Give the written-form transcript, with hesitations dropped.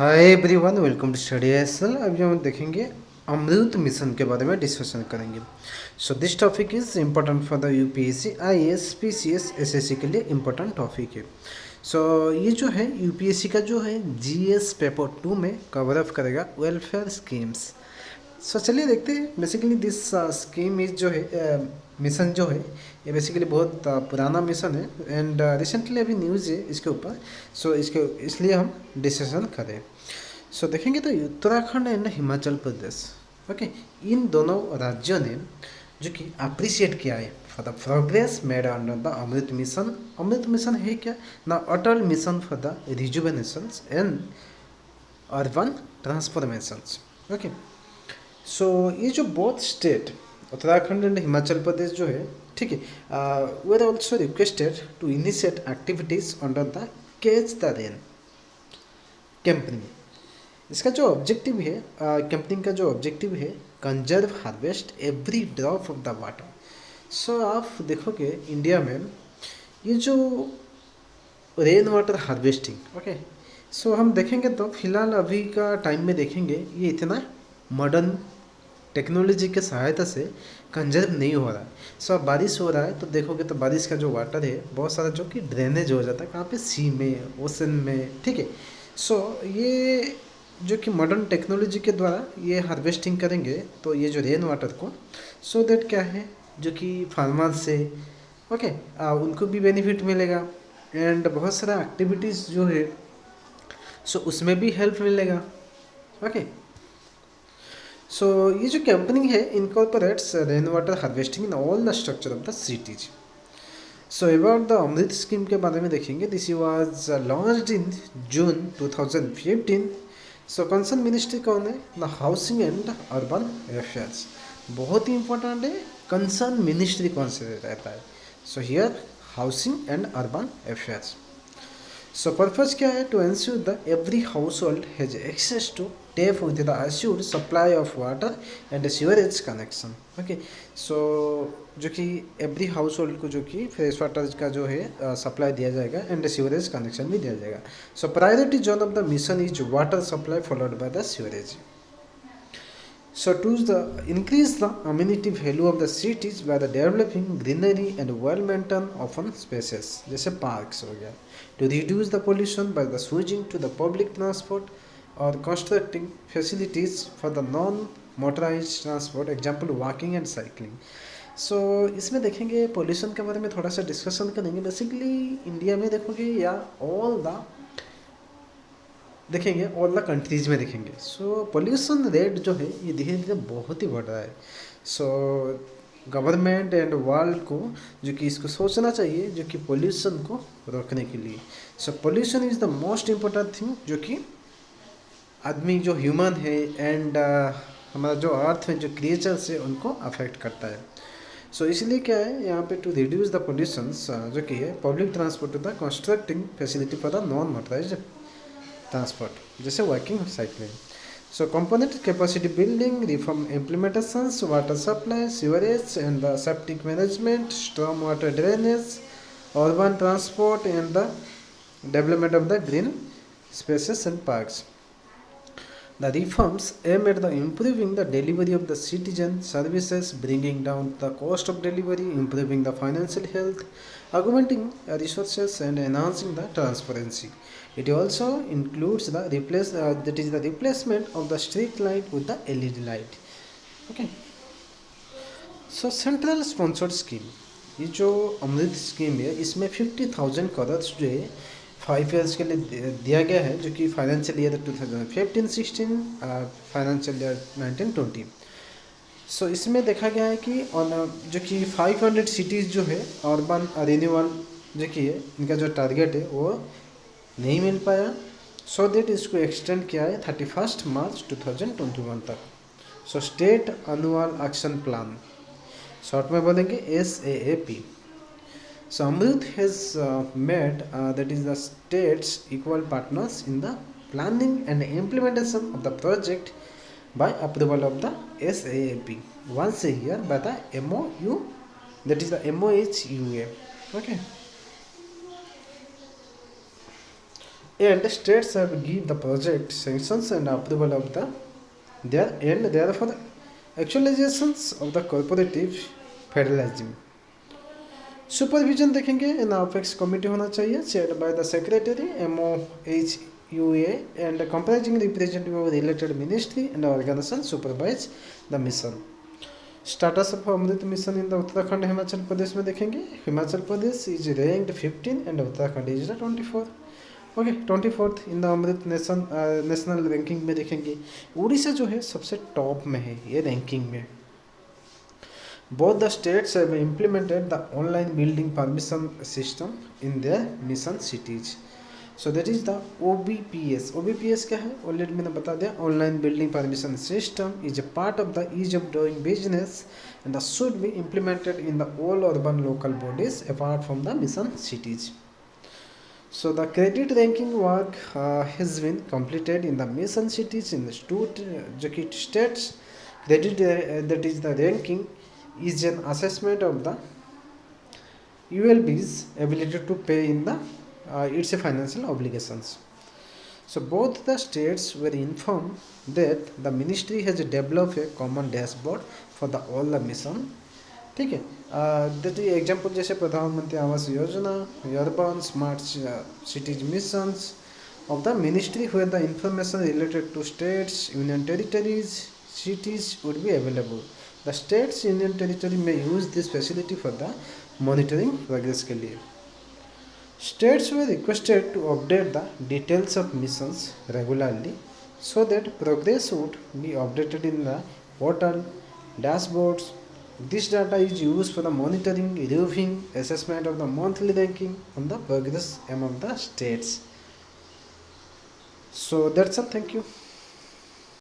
Hi everyone, welcome to study एसल। अभी हम देखेंगे अमृत मिशन के बारे में डिस्कशन करेंगे। So this topic is important for the UPSC, IAS, PCS, SSC के लिए इम्पोर्टेंट टॉपिक है। सो ये जो है यूपीएससी का जो है जीएस पेपर 2 में कवर अप करेगा वेलफेयर स्कीम्स। सो चलिए देखते हैं। बेसिकली दिस स्कीम इज जो है मिशन जो है ये बेसिकली बहुत पुराना मिशन है एंड रिसेंटली अभी न्यूज़ है इसके ऊपर। सो इसके इसलिए हम डिस्कशन करें। सो देखेंगे तो उत्तराखंड एंड हिमाचल प्रदेश, ओके, इन दोनों राज्यों ने जो कि अप्रिशिएट किया है for the progress made under the Amrit mission. Amrit mission है क्या ना, Atal mission for the rejuvenation and urban transformations. Okay, so ये जो both state Uttarakhand and Himachal Pradesh जो है, ठीक है, we are also requested to initiate activities under the catch the rain campaigning. इसका जो ऑब्जेक्टिव है, कैंपेनिंग का जो ऑब्जेक्टिव है, conserve harvest every drop of the water. So आप देखोगे इंडिया में ये जो rain water harvesting, okay, so हम देखेंगे तो फिलहाल अभी का टाइम में देखेंगे ये इतना मॉडर्न टेक्नोलॉजी के सहायता से कंजर्व नहीं हो रहा है। सो अब बारिश हो रहा है तो देखोगे तो बारिश का जो वाटर है बहुत सारा जो कि ड्रेनेज हो जाता है कहाँ पे, सी में, ओशन में, ठीक है। सो ये जो कि मॉडर्न टेक्नोलॉजी के द्वारा ये हार्वेस्टिंग करेंगे तो ये जो रेन वाटर को, सो दैट क्या है जो कि फार्मर से, ओके, उनको भी बेनिफिट मिलेगा एंड बहुत सारा एक्टिविटीज़ जो है सो उसमें भी हेल्प मिलेगा। ओके, सो ये जो कंपनी है incorporates rain water harvesting in all the structure of the cities. So about the Amrut scheme के बारे में देखेंगे। This was launched in June 2015। So concern ministry कौन है the housing and urban affairs. बहुत ही इंपॉर्टेंट है, कंसर्न मिनिस्ट्री कौन से रहता है। So here housing and urban affairs. So purpose क्या है, to ensure that every household has access to tap with the assured supply of water and sewerage connection. Okay, so जो कि every house hold को जो कि fresh water का जो है सप्लाई दिया जाएगा एंड सीवरेज कनेक्शन भी दिया जाएगा। So priority zone of the mission is water supply followed by the sewerage. So to increase the amenity value of the cities by the developing greenery and well-maintained open spaces जैसे parks हो गया, to reduce the pollution by the switching to the public transport or constructing facilities for the non-motorized transport, example walking and cycling. So इसमें देखेंगे pollution के बारे में थोड़ा सा डिस्कशन करेंगे। बेसिकली इंडिया में देखोगे या ऑल द देखेंगे ऑल द कंट्रीज में देखेंगे, सो पोल्यूशन रेट जो है ये धीरे धीरे बहुत ही बढ़ रहा है। सो गवर्नमेंट एंड वर्ल्ड को जो कि इसको सोचना चाहिए जो कि पोल्यूशन को रोकने के लिए। So pollution is the most important thing जो कि आदमी जो ह्यूमन है एंड हमारा जो अर्थ में जो क्रिएचर्स है उनको अफेक्ट करता है। सो इसलिए क्या है यहाँ पे, टू रिड्यूस द पोल्यूशन जो कि है public transport the constructing facility for the non motorised transport जैसे walking cycling. So component capacity building, reform implementations, water supply, sewerage and the septic management, storm water drainage, urban transport and the development of the green spaces and parks. The reforms aim at the improving the delivery of the citizen services, bringing down the cost of delivery, improving the financial health, augmenting resources, and enhancing the transparency. It also includes the replacement of the street light with the LED light. Okay. So central sponsored scheme, ये जो अमृत scheme है इसमें 50,000 करोड़ जो है 5 years के लिए दिया गया है जो कि फाइनेंशियल ईयर 2015-16, फाइनेंशियल ईयर 19-20। सो इसमें देखा गया है कि ऑन जो कि 500 सिटीज़ जो है अर्बन रिन्यूअल जो कि है इनका जो टारगेट है वो नहीं मिल पाया। सो दैट इसको एक्सटेंड किया है 31 मार्च 2021 तक। So state annual action plan, short में बोलेंगे SAAP. So Amrut has made that is the states equal partners in the planning and implementation of the project by approval of the SAAP once a year by the MOU, that is the MOHUA. Okay. and states have give the project sanctions and approval of the their and therefore actualizations of the cooperative federalism. Supervision देखेंगे इन apex committee होना चाहिए chaired by the secretary MOHUA and comprising representative of related ministry and organisation supervise the mission. Status of Amrit mission in the Uttarakhand Himachal Pradesh में देखेंगे. Himachal Pradesh is ranked 15 and Uttarakhand is the 24. Okay 24th in the Amrit national ranking में देखेंगे. उड़ीसा जो है सबसे top में है ये रैंकिंग में. Both the states have implemented the online building permission system in their mission cities. So that is the OBPS. OBPS क्या है? Already मैंने बता दिया. Online building permission system is a part of the ease of doing business and that should be implemented in the all urban local bodies apart from the mission cities. So the credit ranking work has been completed in the mission cities in the states. Credit that is the ranking is an assessment of the ULB's ability to pay in the its financial obligations. So both the states were informed that the ministry has developed a common dashboard for the all the mission. ठीक है. That example जैसे प्रधानमंत्री Awas Yojana, urban smart cities missions of the ministry where the information related to states, union territories, cities would be available. The states, union territory may use this facility for the monitoring progress के लिए. States were requested to update the details of missions regularly so that progress would be updated in the portal dashboards. This data is used for the monitoring, reviewing, assessment of the monthly ranking on the progress among the states. So that's all. Thank you.